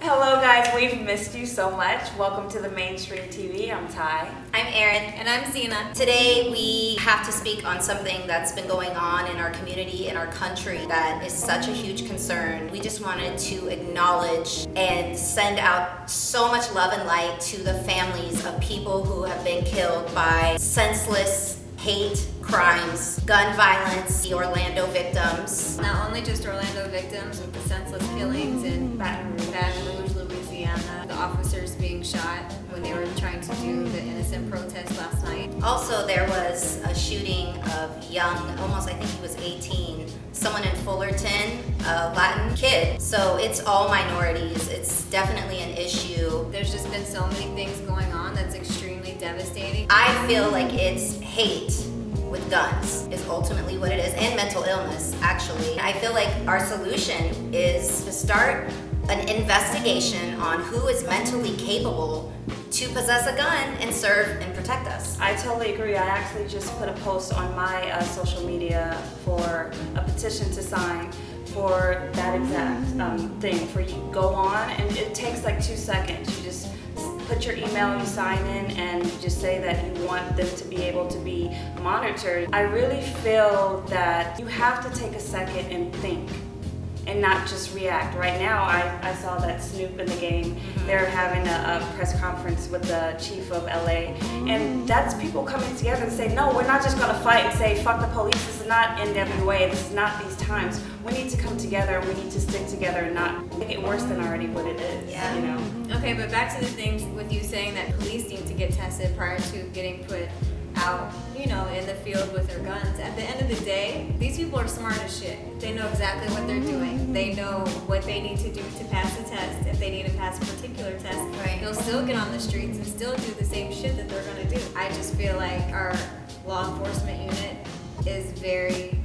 Hello guys, we've missed you so much. Welcome to the Mainstream TV. I'm Tye. I'm Erin. And I'm Zena. Today we have to speak on something that's been going on in our community, in our country, that is such a huge concern. We just wanted to acknowledge and send out so much love and light to the families of people who have been killed by senseless hate crimes, gun violence, the Orlando victims. Not only just Orlando victims with the senseless killings in Baton Rouge, Louisiana, the officers being shot when they were trying to do the innocent protest last night. Also, there was a shooting of young, almost I think he was 18, someone in Fullerton, a Latin kid. So it's all minorities. It's definitely an issue. There's just been so many things going on that's extremely devastating. I feel like it's hate with guns is ultimately what it is, and mental illness, actually. I feel like our solution is to start an investigation on who is mentally capable to possess a gun and serve and protect us. I totally agree. I actually just put a post on my social media for a petition to sign for that exact thing. For you go on, and it takes like 2 seconds. You just put your email, you sign in, and you just say that you want them to be able to be monitored. I really feel that you have to take a second and think and not just react. Right now, I saw that Snoop in the game, they're having a press conference with the chief of LA, and that's people coming together and say, no, we're not just gonna fight and say, fuck the police, this is not NWA, this is not these times. We need to come together, we need to stick together and not make it worse than already what it is, Yeah. you know? Okay, but back to the things with you saying that police need to get tested prior to getting put out, in the field with their guns. At the end of the day, these people are smart as shit. They know exactly what they're doing. They know what they need to do to pass the test. If they need to pass a particular test, Right. they'll still get on the streets and still do the same shit that they're gonna do. I just feel like our law enforcement unit is very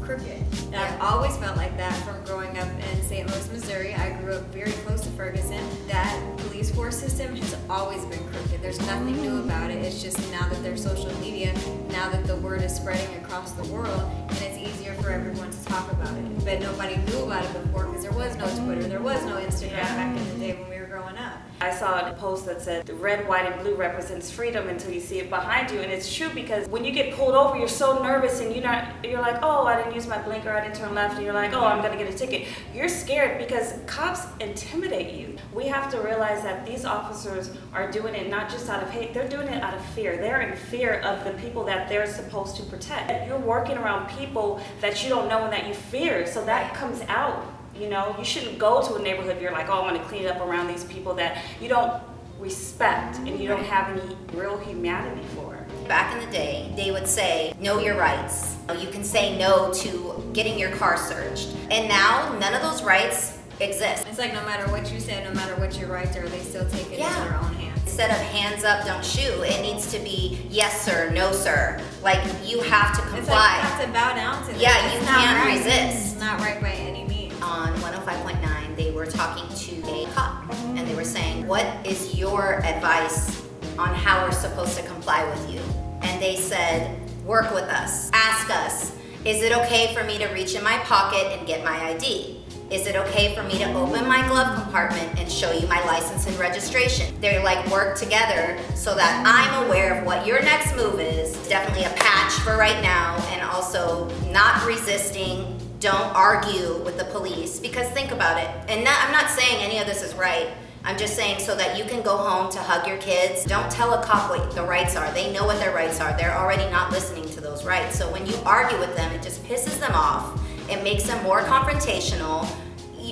crooked. And I've always felt like that from growing up in St. Louis, Missouri. I grew up very close to Ferguson. That police force system has always been crooked. There's nothing new about it. It's just now that there's social media, now that the word is spreading across the world, and it's easier for everyone to talk about it. But nobody knew about it before because there was no Twitter, there was no Instagram back in the day when we were growing up. I saw a post that said the red, white, and blue represents freedom until you see it behind you, and it's true because when you get pulled over, you're so nervous and you're like, oh, I didn't use my blinker, I didn't turn left, and you're like, oh, I'm gonna get a ticket. You're scared because cops intimidate you. We have to realize that these officers are doing it not just out of hate, they're doing it out of fear. They're in fear of the people that they're supposed to protect. You're working around people that you don't know and that you fear, so that comes out. You shouldn't go to a neighborhood if you're like, oh, I want to clean up around these people that you don't respect and you don't have any real humanity for. Back in the day, they would say, know your rights. You can say no to getting your car searched. And now, none of those rights exist. It's like no matter what you say, no matter what your rights are, they still take it into their own hands. Instead of hands up, don't shoot, it needs to be yes sir, no sir. Like, you have to comply. It's like you have to bow down to them. Yeah, you It's not can't right. resist. It's not right by any means. On 105.9, they were talking to a cop, and they were saying, what is your advice on how we're supposed to comply with you? And they said, work with us. Ask us, is it okay for me to reach in my pocket and get my ID? Is it okay for me to open my glove compartment and show you my license and registration? They're like, work together so that I'm aware of what your next move is. Definitely a patch for right now, and also not resisting. Don't argue with the police, because think about it. And I'm not saying any of this is right. I'm just saying so that you can go home to hug your kids. Don't tell a cop what the rights are. They know what their rights are. They're already not listening to those rights. So when you argue with them, it just pisses them off. It makes them more confrontational,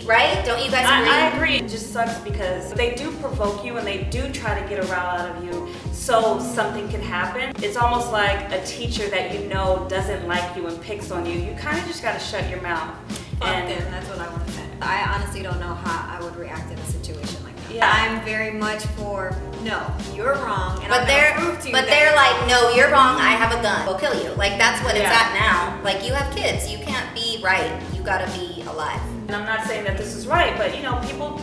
right? Don't you guys agree? I agree. It just sucks because they do provoke you and they do try to get a rile out of you so something can happen. It's almost like a teacher that you know doesn't like you and picks on you. You kind of just got to shut your mouth. Fuck them, that's what I want to say. I honestly don't know how I would react in a situation like that. Yeah. I'm very much for, no, you're wrong, and But I'm gonna prove to you that they're like, no, you're wrong, I have a gun. We'll kill you. Like, that's what it's Yeah. at now. Like, you have kids. You can't be right. You gotta be alive. And I'm not saying that this is right, but people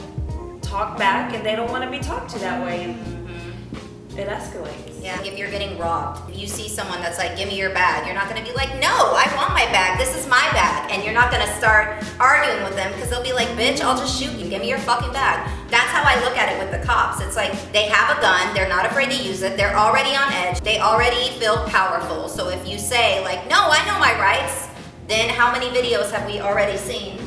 talk back and they don't want to be talked to that way, and it escalates. Yeah, if you're getting robbed, if you see someone that's like, give me your bag, you're not gonna be like, no, I want my bag, this is my bag. And you're not gonna start arguing with them because they'll be like, bitch, I'll just shoot you, give me your fucking bag. That's how I look at it with the cops. It's like they have a gun, they're not afraid to use it, they're already on edge, they already feel powerful. So if you say like, no, I know my rights, then how many videos have we already seen?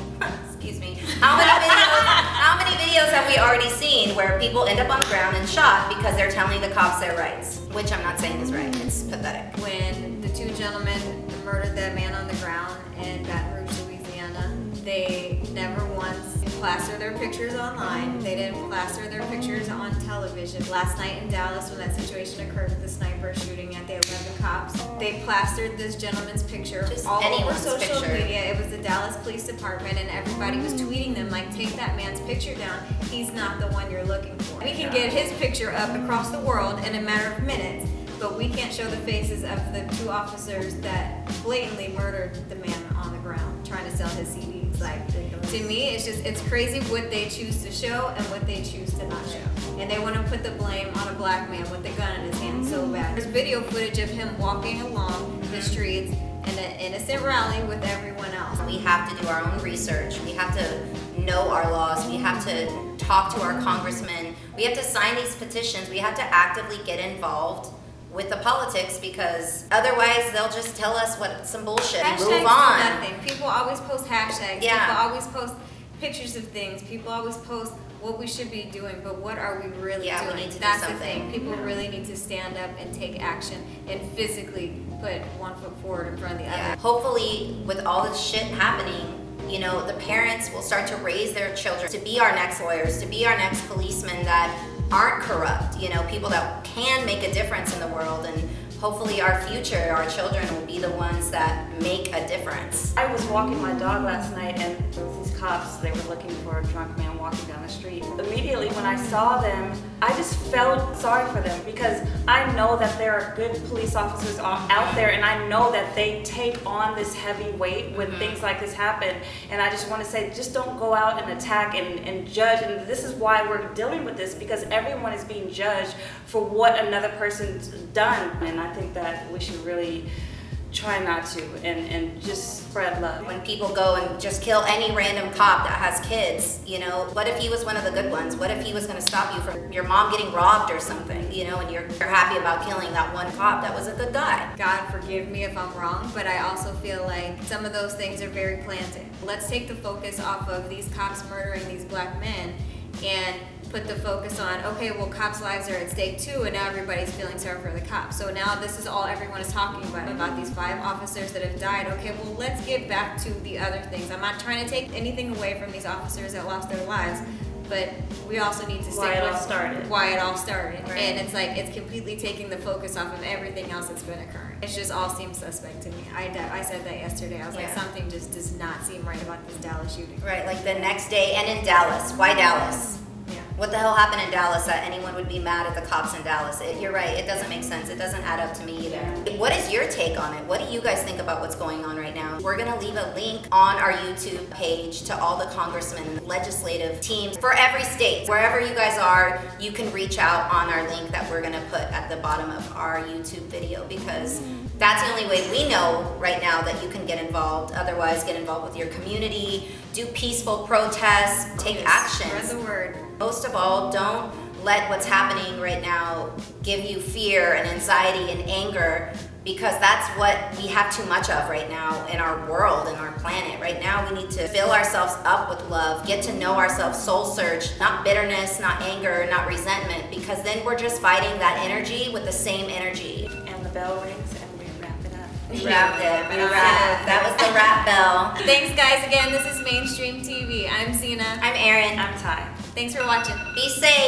Excuse me. How many videos have we already seen where people end up on the ground and shot because they're telling the cops their rights? Which I'm not saying is right, it's pathetic. When the two gentlemen murdered that man on the ground in Baton Rouge, Louisiana, they never once plastered their pictures online. They didn't plaster their pictures on television. Last night in Dallas, when that situation occurred with the sniper shooting at the 11 cops, they plastered this gentleman's picture Just all over anyone's social picture. media. It was the Dallas Police Department, and everybody was tweeting them like, take that man's picture down. He's not the one you're looking for. We can get his picture up across the world in a matter of minutes, but we can't show the faces of the two officers that blatantly murdered the man on the ground trying to sell his CDs. Like, to me, it's crazy what they choose to show and what they choose to not show. And they want to put the blame on a black man with a gun in his hand so bad. There's video footage of him walking along the streets in an innocent rally with everyone else. We have to do our own research. We have to know our laws. We have to talk to our congressmen. We have to sign these petitions. We have to actively get involved with the politics, because otherwise they'll just tell us what some bullshit and Hashtags move do on. nothing. People always post hashtags. Yeah. People always post pictures of things. People always post what we should be doing, but what are we really Yeah, we doing? need to do That's the something. thing. People really need to stand up and take action and physically put one foot forward in front of the Yeah. other. Hopefully, with all this shit happening, you know, the parents will start to raise their children to be our next lawyers, to be our next policemen that aren't corrupt, you know, people that can make a difference in the world. And hopefully our future, our children, will be the ones that make a difference. I was walking my dog last night and there was these cops, they were looking for a drunk man walking down the street. Immediately when I saw them, I just felt sorry for them, because I know that there are good police officers out there, and I know that they take on this heavy weight when things like this happen. And I just want to say, just don't go out and attack and judge. And this is why we're dealing with this, because everyone is being judged for what another person's done. And I think that we should really try not to and just spread love. When people go and just kill any random cop that has kids, you know, what if he was one of the good ones? What if he was going to stop you from your mom getting robbed or something, you know, and you're happy about killing that one cop that was a good guy? God forgive me if I'm wrong, but I also feel like some of those things are very planted. Let's take the focus off of these cops murdering these black men and put the focus on, okay, well, cops' lives are at stake too, and now everybody's feeling sorry for the cops. So now this is all everyone is talking about these 5 officers that have died. Okay, well, let's get back to the other things. I'm not trying to take anything away from these officers that lost their lives, but we also need to Why stick it with all started. why it all started. Right. And it's like, it's completely taking the focus off of everything else that's been occurring. It just all seems suspect to me. I said that yesterday. I was like, Yeah. something just does not seem right about this Dallas shooting. Right, like the next day, and in Dallas. Why Dallas? Yeah. What the hell happened in Dallas that anyone would be mad at the cops in Dallas? You're right, it doesn't make sense. It doesn't add up to me either. What is your take on it? What do you guys think about what's going on right now? We're gonna leave a link on our YouTube page to all the congressmen and legislative teams for every state. Wherever you guys are, you can reach out on our link that we're gonna put at the bottom of our YouTube video, because that's the only way we know right now that you can get involved. Otherwise, get involved with your community, do peaceful protests, take action. Spread the word. Most of all, don't let what's happening right now give you fear and anxiety and anger, because that's what we have too much of right now in our world and our planet. Right now, we need to fill ourselves up with love, get to know ourselves, soul search, not bitterness, not anger, not resentment, because then we're just fighting that energy with the same energy. And the bell rings and we wrap it up. We wrapped it. We wrapped. That was the wrap bell. Thanks, guys. Again, this is Mainstream TV. I'm Zena. I'm Erin. I'm Tye. Thanks for watching. Be safe.